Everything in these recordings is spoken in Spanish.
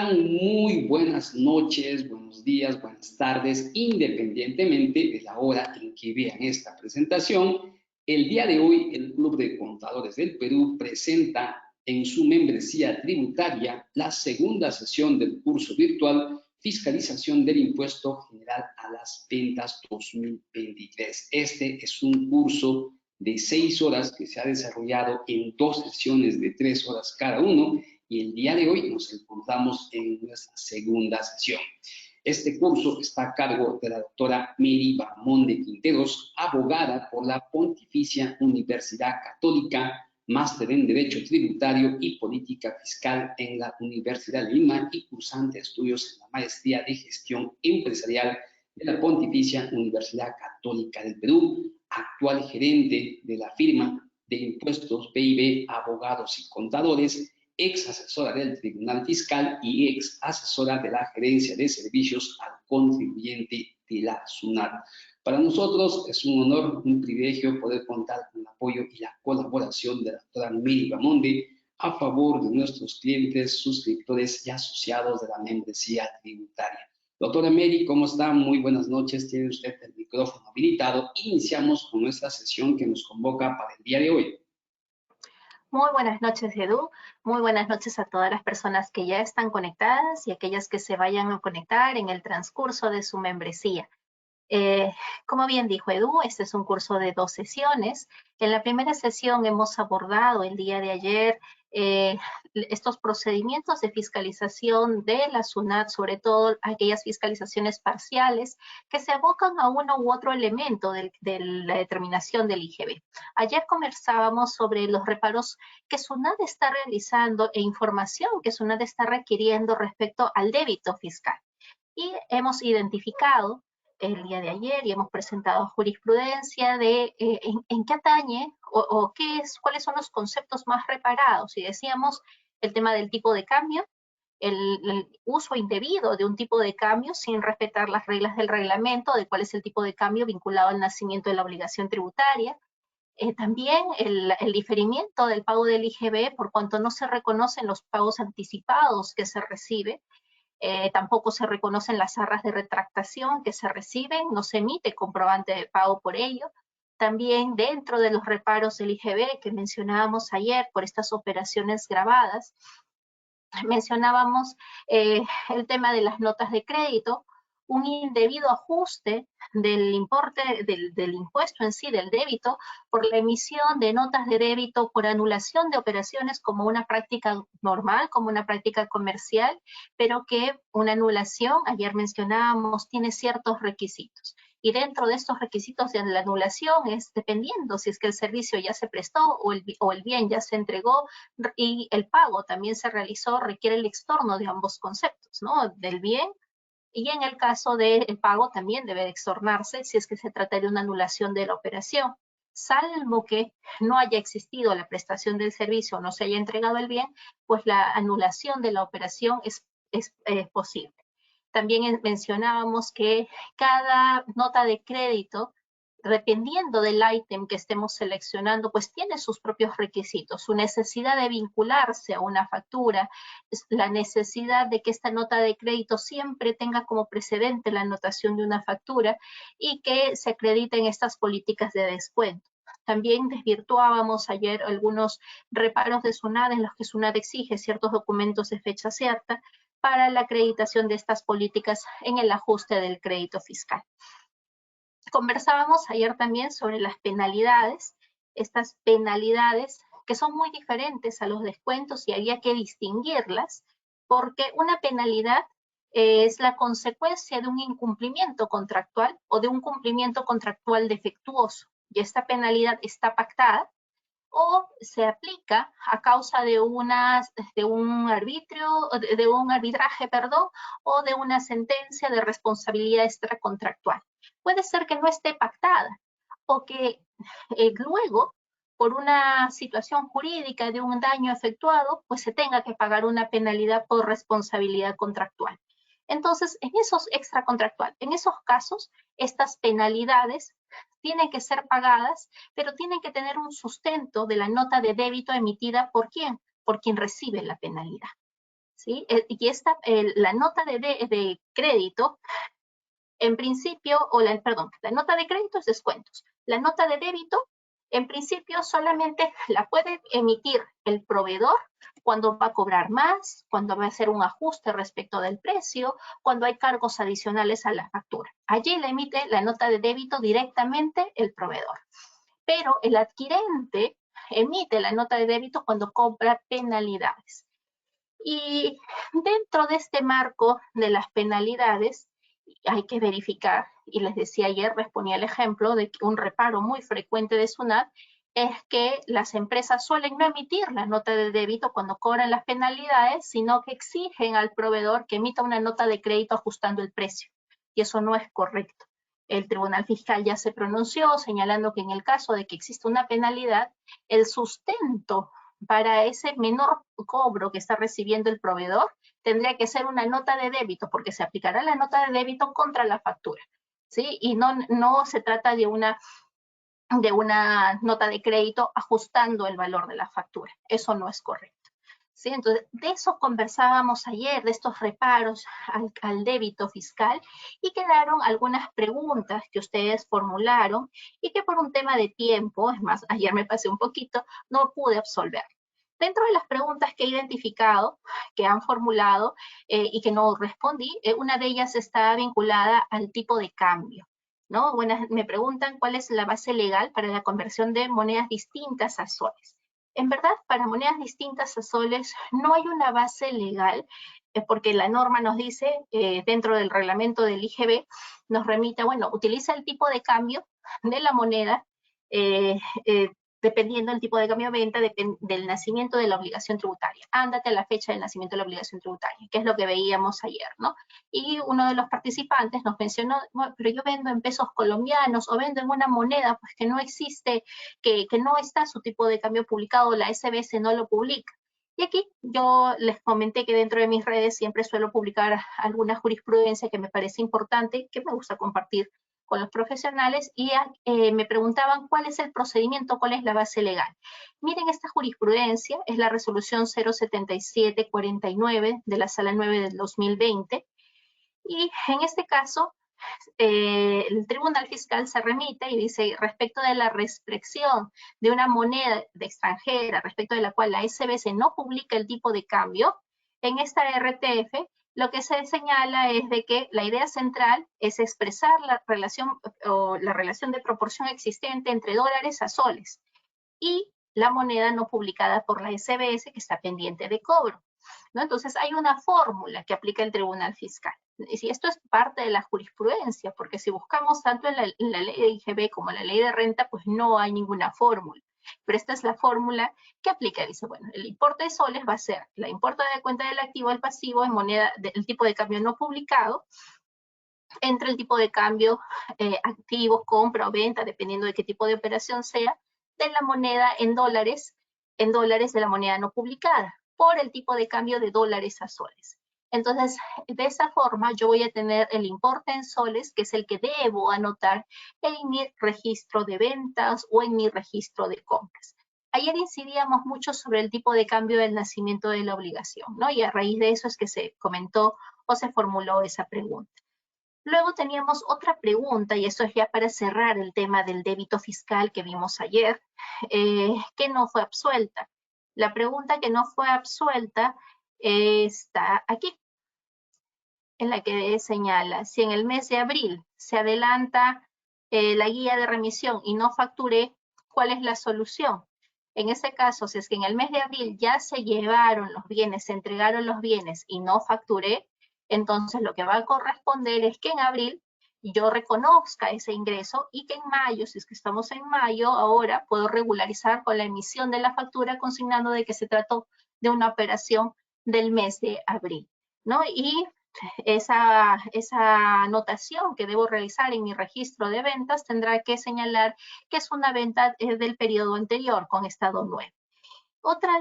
Muy buenas noches, buenos días, buenas tardes, independientemente de la hora en que vean esta presentación. El día de hoy, el Club de Contadores del Perú presenta en su membresía tributaria la segunda sesión del curso virtual Fiscalización del Impuesto General a las Ventas 2023. Este es un curso de 6 horas que se ha desarrollado en 2 sesiones de 3 horas cada uno, y el día de hoy nos encontramos en nuestra segunda sesión. Este curso está a cargo de la doctora Mary Bahamonde Quinteros, abogada por la Pontificia Universidad Católica, máster en Derecho Tributario y Política Fiscal en la Universidad de Lima y cursante de estudios en la Maestría de Gestión Empresarial de la Pontificia Universidad Católica del Perú, actual gerente de la firma de impuestos BIB Abogados y Contadores, ex asesora del Tribunal Fiscal y ex asesora de la Gerencia de Servicios al Contribuyente de la SUNAT. Para nosotros es un honor, un privilegio poder contar con el apoyo y la colaboración de la doctora Mary Bahamonde a favor de nuestros clientes, suscriptores y asociados de la membresía tributaria. Doctora Mary, ¿cómo está? Muy buenas noches. Tiene usted el micrófono habilitado. Iniciamos con nuestra sesión que nos convoca para el día de hoy. Muy buenas noches, Edu. Muy buenas noches a todas las personas que ya están conectadas y aquellas que se vayan a conectar en el transcurso de su membresía. Como bien dijo Edu, este es un curso de 2 sesiones. En la primera sesión hemos abordado el día de ayer estos procedimientos de fiscalización de la SUNAT, sobre todo aquellas fiscalizaciones parciales que se abocan a uno u otro elemento de la determinación del IGB. Ayer conversábamos sobre los reparos que SUNAT está realizando e información que SUNAT está requiriendo respecto al débito fiscal. Y hemos identificado el día de ayer y hemos presentado jurisprudencia de en qué atañe o cuáles son los conceptos más reparados. Y decíamos el tema del tipo de cambio, el uso indebido de un tipo de cambio sin respetar las reglas del reglamento de cuál es el tipo de cambio vinculado al nacimiento de la obligación tributaria. También el diferimiento del pago del IGB por cuanto no se reconocen los pagos anticipados que se recibe. Tampoco se reconocen las arras de retractación que se reciben, no se emite comprobante de pago por ello. También dentro de los reparos del IGB que mencionábamos ayer por estas operaciones grabadas, mencionábamos el tema de las notas de crédito, un indebido ajuste del importe del impuesto en sí, del débito, por la emisión de notas de débito por anulación de operaciones como una práctica normal, como una práctica comercial, pero que una anulación, ayer mencionábamos, tiene ciertos requisitos. Y dentro de estos requisitos de la anulación es dependiendo si es que el servicio ya se prestó o el bien ya se entregó y el pago también se realizó, requiere el extorno de ambos conceptos, ¿no? Del bien. Y en el caso del pago también debe de extornarse si es que se trata de una anulación de la operación, salvo que no haya existido la prestación del servicio o no se haya entregado el bien, pues la anulación de la operación es posible. También mencionábamos que cada nota de crédito, dependiendo del ítem que estemos seleccionando, pues tiene sus propios requisitos, su necesidad de vincularse a una factura, la necesidad de que esta nota de crédito siempre tenga como precedente la anotación de una factura y que se acrediten estas políticas de descuento. También desvirtuábamos ayer algunos reparos de SUNAT en los que SUNAT exige ciertos documentos de fecha cierta para la acreditación de estas políticas en el ajuste del crédito fiscal. Conversábamos ayer también sobre las penalidades, estas penalidades que son muy diferentes a los descuentos y había que distinguirlas porque una penalidad es la consecuencia de un incumplimiento contractual o de un cumplimiento contractual defectuoso y esta penalidad está pactada o se aplica a causa de un arbitraje, perdón, o de una sentencia de responsabilidad extracontractual. Puede ser que no esté pactada o que luego, por una situación jurídica de un daño efectuado, pues se tenga que pagar una penalidad por responsabilidad contractual. Entonces, en esos extracontractual, en esos casos, estas penalidades tienen que ser pagadas, pero tienen que tener un sustento de la nota de débito emitida ¿por quién? Por quien recibe la penalidad. ¿sí? Y la nota de crédito, en principio, la nota de crédito es descuentos. La nota de débito, en principio, solamente la puede emitir el proveedor cuando va a cobrar más, cuando va a hacer un ajuste respecto del precio, cuando hay cargos adicionales a la factura. Allí le emite la nota de débito directamente el proveedor. Pero el adquirente emite la nota de débito cuando cobra penalidades. Y dentro de este marco de las penalidades, hay que verificar, y les decía ayer, les ponía el ejemplo de que un reparo muy frecuente de SUNAT es que las empresas suelen no emitir la nota de débito cuando cobran las penalidades, sino que exigen al proveedor que emita una nota de crédito ajustando el precio. Y eso no es correcto. El Tribunal Fiscal ya se pronunció señalando que en el caso de que exista una penalidad, el sustento para ese menor cobro que está recibiendo el proveedor tendría que ser una nota de débito, porque se aplicará la nota de débito contra la factura, ¿sí? Y no se trata de una nota de crédito ajustando el valor de la factura. Eso no es correcto. ¿Sí? Entonces, de eso conversábamos ayer, de estos reparos al débito fiscal, y quedaron algunas preguntas que ustedes formularon y que por un tema de tiempo, es más, ayer me pasé un poquito, no pude absolver. Dentro de las preguntas que he identificado, que han formulado y que no respondí, una de ellas está vinculada al tipo de cambio, ¿no? Bueno, me preguntan cuál es la base legal para la conversión de monedas distintas a soles. En verdad, para monedas distintas a soles no hay una base legal, porque la norma nos dice, dentro del reglamento del IGB, nos remite, bueno, utiliza el tipo de cambio de la moneda, dependiendo del tipo de cambio de venta, del nacimiento de la obligación tributaria. Ándate a la fecha del nacimiento de la obligación tributaria, que es lo que veíamos ayer, ¿no? Y uno de los participantes nos mencionó, bueno, pero yo vendo en pesos colombianos o vendo en una moneda pues que no existe, que no está su tipo de cambio publicado, la SBS no lo publica. Y aquí yo les comenté que dentro de mis redes siempre suelo publicar alguna jurisprudencia que me parece importante, que me gusta compartir con los profesionales, y me preguntaban cuál es el procedimiento, cuál es la base legal. Miren, esta jurisprudencia es la resolución 07749 de la Sala 9 del 2020, y en este caso el Tribunal Fiscal se remite y dice, respecto de la restricción de una moneda de extranjera, respecto de la cual la SBS no publica el tipo de cambio, en esta RTF lo que se señala es de que la idea central es expresar la relación de proporción existente entre dólares a soles y la moneda no publicada por la SBS que está pendiente de cobro, ¿no? Entonces hay una fórmula que aplica el Tribunal Fiscal. Y esto es parte de la jurisprudencia, porque si buscamos tanto en la ley de IGB como en la ley de renta, pues no hay ninguna fórmula. Pero esta es la fórmula que aplica. Dice, bueno, el importe de soles va a ser la importe de cuenta del activo al pasivo en moneda del tipo de cambio no publicado, entre el tipo de cambio activo, compra o venta, dependiendo de qué tipo de operación sea, de la moneda en dólares de la moneda no publicada, por el tipo de cambio de dólares a soles. Entonces, de esa forma, yo voy a tener el importe en soles, que es el que debo anotar en mi registro de ventas o en mi registro de compras. Ayer incidíamos mucho sobre el tipo de cambio del nacimiento de la obligación, ¿no? Y a raíz de eso es que se comentó o se formuló esa pregunta. Luego teníamos otra pregunta, y esto es ya para cerrar el tema del débito fiscal que vimos ayer, que no fue absuelta. La pregunta que no fue absuelta está aquí, en la que señala, si en el mes de abril se adelanta la guía de remisión y no facturé, ¿cuál es la solución? En ese caso, si es que en el mes de abril ya se llevaron los bienes, se entregaron los bienes y no facturé, entonces lo que va a corresponder es que en abril yo reconozca ese ingreso y que en mayo, si es que estamos en mayo, ahora puedo regularizar con la emisión de la factura consignando de que se trató de una operación del mes de abril, ¿no? Y esa anotación que debo realizar en mi registro de ventas tendrá que señalar que es una venta del periodo anterior con estado 9. Otra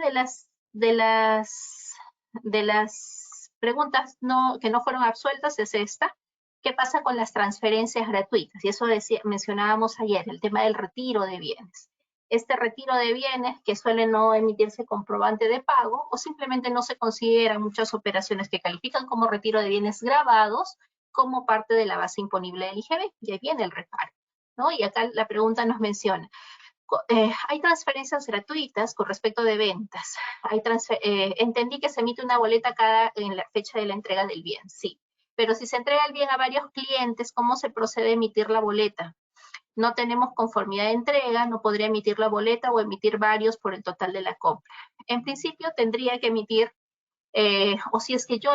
de las preguntas que no fueron absueltas es esta. ¿Qué pasa con las transferencias gratuitas? Y eso mencionábamos ayer, el tema del retiro de bienes. este retiro de bienes que suele no emitirse comprobante de pago o simplemente no se consideran muchas operaciones que califican como retiro de bienes grabados como parte de la base imponible del IGB. Y ahí viene el reparo, ¿no? Y acá la pregunta nos menciona, hay transferencias gratuitas con respecto de ventas. Entendí que se emite una boleta en la fecha de la entrega del bien, sí. Pero si se entrega el bien a varios clientes, ¿cómo se procede a emitir la boleta? No tenemos conformidad de entrega, no podría emitir la boleta o emitir varios por el total de la compra. En principio tendría que emitir, o si es que yo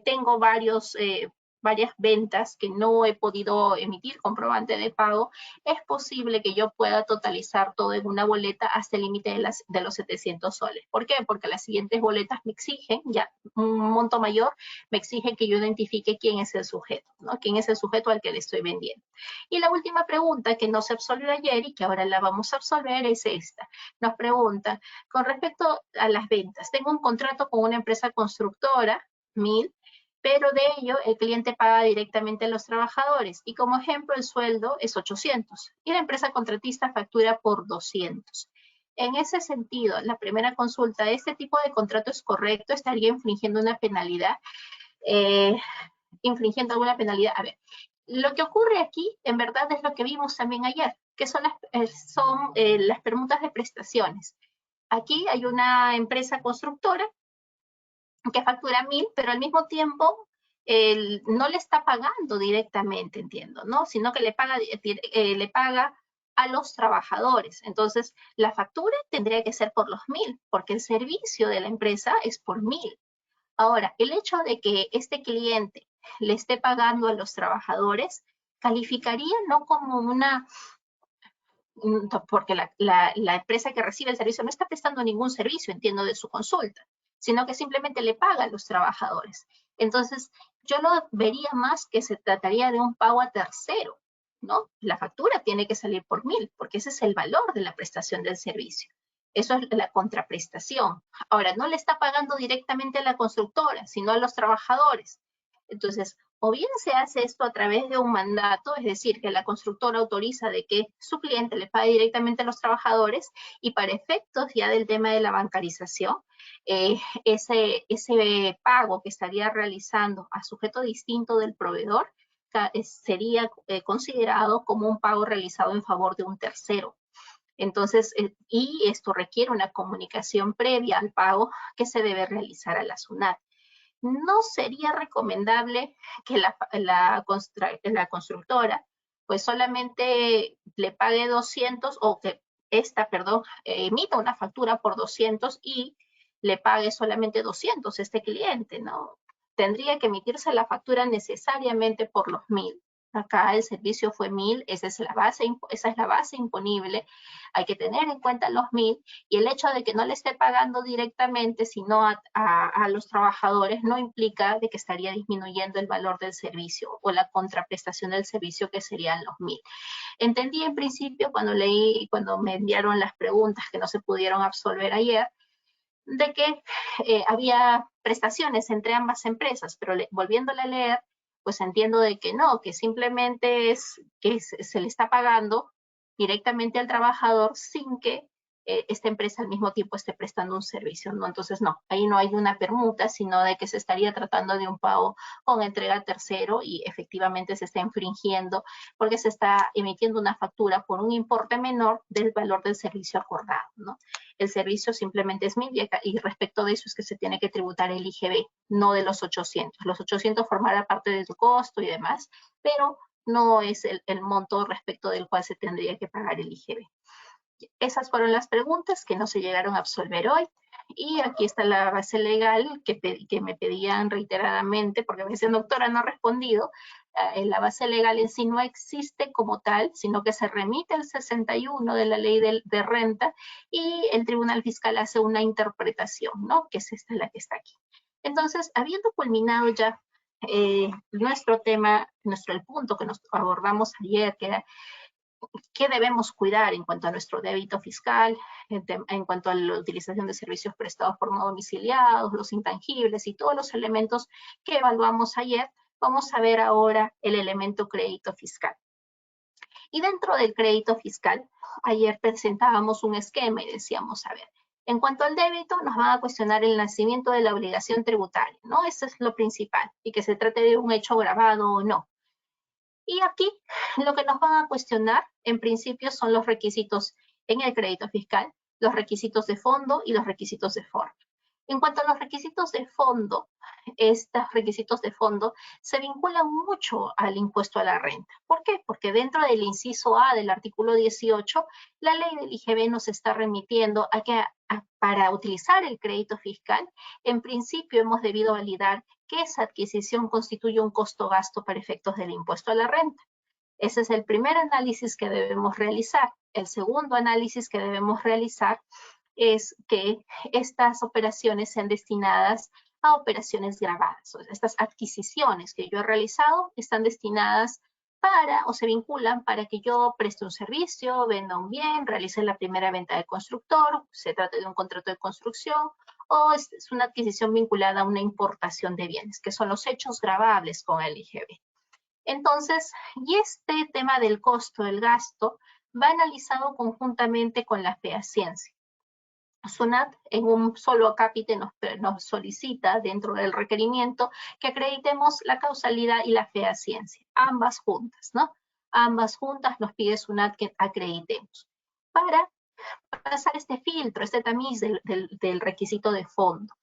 tengo varias ventas que no he podido emitir comprobante de pago, es posible que yo pueda totalizar todo en una boleta hasta el límite de los 700 soles. ¿Por qué? Porque las siguientes boletas me exigen, ya un monto mayor, me exigen que yo identifique quién es el sujeto, ¿no? Quién es el sujeto al que le estoy vendiendo. Y la última pregunta que no se absolvió ayer y que ahora la vamos a absolver es esta. Nos pregunta, con respecto a las ventas, tengo un contrato con una empresa constructora, 1000, pero de ello el cliente paga directamente a los trabajadores y como ejemplo el sueldo es 800 y la empresa contratista factura por 200. En ese sentido, la primera consulta, ¿este tipo de contrato es correcto? ¿Estaría infringiendo una penalidad? ¿Infringiendo alguna penalidad? A ver, lo que ocurre aquí en verdad es lo que vimos también ayer, que son las permutas de prestaciones. Aquí hay una empresa constructora que factura 1000, pero al mismo tiempo no le está pagando directamente, entiendo, ¿no? Sino que le paga a los trabajadores. Entonces, la factura tendría que ser por los 1000, porque el servicio de la empresa es por 1000. Ahora, el hecho de que este cliente le esté pagando a los trabajadores calificaría no como porque la empresa que recibe el servicio no está prestando ningún servicio, entiendo, de su consulta, sino que simplemente le paga a los trabajadores. Entonces, yo lo vería más que se trataría de un pago a tercero, ¿no? La factura tiene que salir por 1000, porque ese es el valor de la prestación del servicio. Eso es la contraprestación. Ahora, no le está pagando directamente a la constructora, sino a los trabajadores. Entonces, o bien se hace esto a través de un mandato, es decir, que la constructora autoriza de que su cliente le pague directamente a los trabajadores y para efectos ya del tema de la bancarización, ese pago que estaría realizando a sujeto distinto del proveedor sería considerado como un pago realizado en favor de un tercero. Entonces, y esto requiere una comunicación previa al pago que se debe realizar a la SUNAT. No sería recomendable que la constructora pues solamente le pague 200 o que emita una factura por 200 y le pague solamente 200 a este cliente, ¿no? Tendría que emitirse la factura necesariamente por los 1000. Acá el servicio fue 1000, esa es la base imponible. Hay que tener en cuenta los 1000 y el hecho de que no le esté pagando directamente, sino a los trabajadores, no implica de que estaría disminuyendo el valor del servicio o la contraprestación del servicio que serían los 1000. Entendí en principio cuando me enviaron las preguntas que no se pudieron absolver ayer, de que había prestaciones entre ambas empresas, pero volviéndole a leer, pues entiendo de que no, que simplemente es que se le está pagando directamente al trabajador sin que esta empresa al mismo tiempo esté prestando un servicio, ¿no? Entonces, no, ahí no hay una permuta, sino de que se estaría tratando de un pago con entrega a tercero y efectivamente se está infringiendo porque se está emitiendo una factura por un importe menor del valor del servicio acordado, ¿no? El servicio simplemente es 1000 y respecto de eso es que se tiene que tributar el IGB, no de los 800. Los 800 formará parte de tu costo y demás, pero no es el monto respecto del cual se tendría que pagar el IGB. Esas fueron las preguntas que no se llegaron a absolver hoy. Y aquí está la base legal que me pedían reiteradamente, porque me decían, doctora, no ha respondido. La base legal en sí no existe como tal, sino que se remite al 61 de la ley de renta y el Tribunal Fiscal hace una interpretación, ¿no? Que es esta la que está aquí. Entonces, habiendo culminado ya nuestro tema, el punto que nos abordamos ayer, que era qué debemos cuidar en cuanto a nuestro débito fiscal, en cuanto a la utilización de servicios prestados por no domiciliados, los intangibles y todos los elementos que evaluamos ayer, vamos a ver ahora el elemento crédito fiscal. Y dentro del crédito fiscal, ayer presentábamos un esquema y decíamos, a ver, en cuanto al débito, nos van a cuestionar el nacimiento de la obligación tributaria, ¿no? Eso es lo principal, y que se trate de un hecho grabado o no. Y aquí lo que nos van a cuestionar, en principio, son los requisitos en el crédito fiscal, los requisitos de fondo y los requisitos de forma. En cuanto a los requisitos de fondo, estos requisitos de fondo se vinculan mucho al impuesto a la renta. ¿Por qué? Porque dentro del inciso A del artículo 18, la ley del IGB nos está remitiendo a que para utilizar el crédito fiscal, en principio hemos debido validar que esa adquisición constituye un costo-gasto para efectos del impuesto a la renta. Ese es el primer análisis que debemos realizar. El segundo análisis que debemos realizar es que estas operaciones sean destinadas a operaciones grabadas. Estas adquisiciones que yo he realizado están destinadas para o se vinculan para que yo preste un servicio, venda un bien, realice la primera venta de constructor, se trate de un contrato de construcción o es una adquisición vinculada a una importación de bienes, que son los hechos gravables con el IGB. Entonces, y este tema del costo, el gasto, va analizado conjuntamente con la fehaciencia. SUNAT en un solo acápite nos solicita dentro del requerimiento que acreditemos la causalidad y la fehaciencia, ambas juntas, ¿no? Ambas juntas nos pide SUNAT que acreditemos para pasar este filtro, este tamiz del requisito de fondo.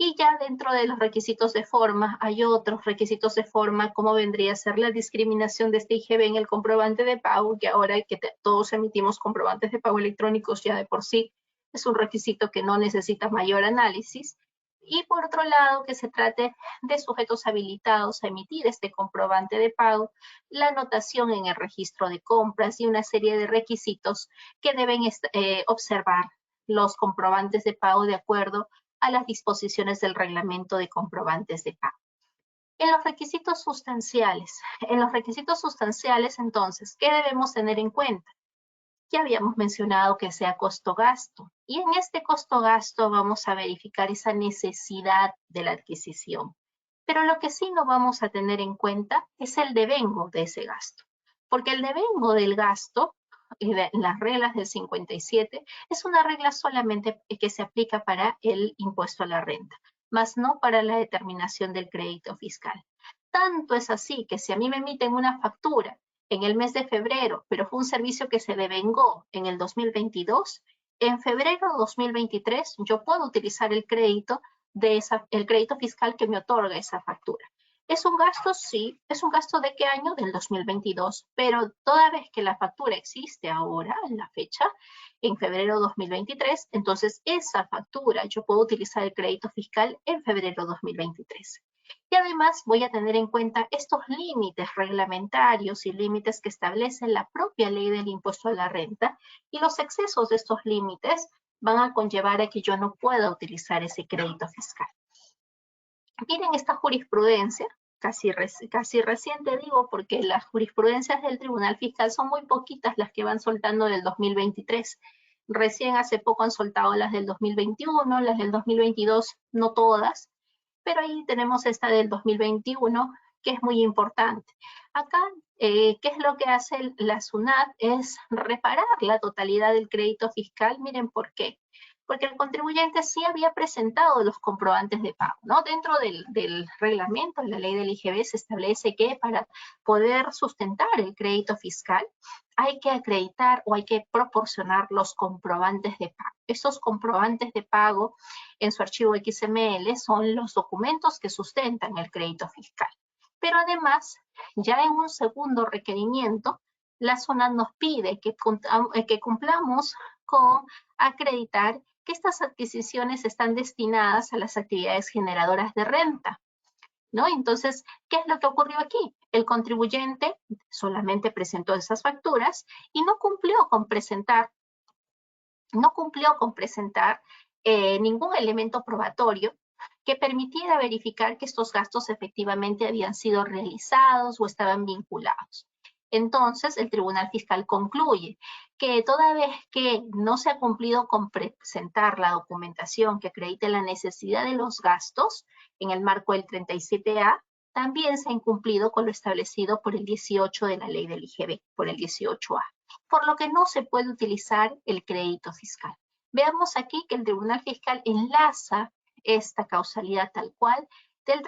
Y ya dentro de los requisitos de forma hay otros requisitos de forma, como vendría a ser la discriminación de este IGB en el comprobante de pago, que ahora que todos emitimos comprobantes de pago electrónicos ya de por sí es un requisito que no necesita mayor análisis. Y por otro lado, que se trate de sujetos habilitados a emitir este comprobante de pago, la anotación en el registro de compras y una serie de requisitos que deben observar los comprobantes de pago de acuerdo a las disposiciones del reglamento de comprobantes de pago. En los requisitos sustanciales, entonces, ¿qué debemos tener en cuenta? Ya habíamos mencionado que sea costo-gasto, y en este costo-gasto vamos a verificar esa necesidad de la adquisición. Pero lo que sí no vamos a tener en cuenta es el devengo de ese gasto, porque el devengo del gasto, las reglas del 57, es una regla solamente que se aplica para el impuesto a la renta, más no para la determinación del crédito fiscal. Tanto es así que si a mí me emiten una factura en el mes de febrero, pero fue un servicio que se devengó en el 2022, en febrero de 2023 yo puedo utilizar el crédito fiscal que me otorga esa factura. ¿Es un gasto? Sí. ¿Es un gasto de qué año? Del 2022. Pero toda vez que la factura existe ahora, en la fecha, en febrero de 2023, entonces esa factura yo puedo utilizar el crédito fiscal en febrero de 2023. Y además voy a tener en cuenta estos límites reglamentarios y límites que establece la propia ley del impuesto a la renta, y los excesos de estos límites van a conllevar a que yo no pueda utilizar ese crédito fiscal. Miren esta jurisprudencia, casi reciente digo, porque las jurisprudencias del Tribunal Fiscal son muy poquitas las que van soltando del 2023. Recién hace poco han soltado las del 2021, las del 2022 no todas, pero ahí tenemos esta del 2021, que es muy importante. Acá, ¿qué es lo que hace la SUNAT? Es reparar la totalidad del crédito fiscal. Miren por qué. Porque el contribuyente sí había presentado los comprobantes de pago, ¿no? Dentro del reglamento de la ley del IGB se establece que para poder sustentar el crédito fiscal hay que acreditar o hay que proporcionar los comprobantes de pago. Estos comprobantes de pago en su archivo XML son los documentos que sustentan el crédito fiscal. Pero además, ya en un segundo requerimiento, la SUNAT nos pide que cumplamos con acreditar que estas adquisiciones están destinadas a las actividades generadoras de renta, ¿no? Entonces, ¿qué es lo que ocurrió aquí? El contribuyente solamente presentó esas facturas y no cumplió con presentar ningún elemento probatorio que permitiera verificar que estos gastos efectivamente habían sido realizados o estaban vinculados. Entonces, el Tribunal Fiscal concluye que toda vez que no se ha cumplido con presentar la documentación que acredite la necesidad de los gastos en el marco del 37A, también se ha incumplido con lo establecido por el 18 de la ley del IGB, por el 18A, por lo que no se puede utilizar el crédito fiscal. Veamos aquí que el Tribunal Fiscal enlaza esta causalidad tal cual del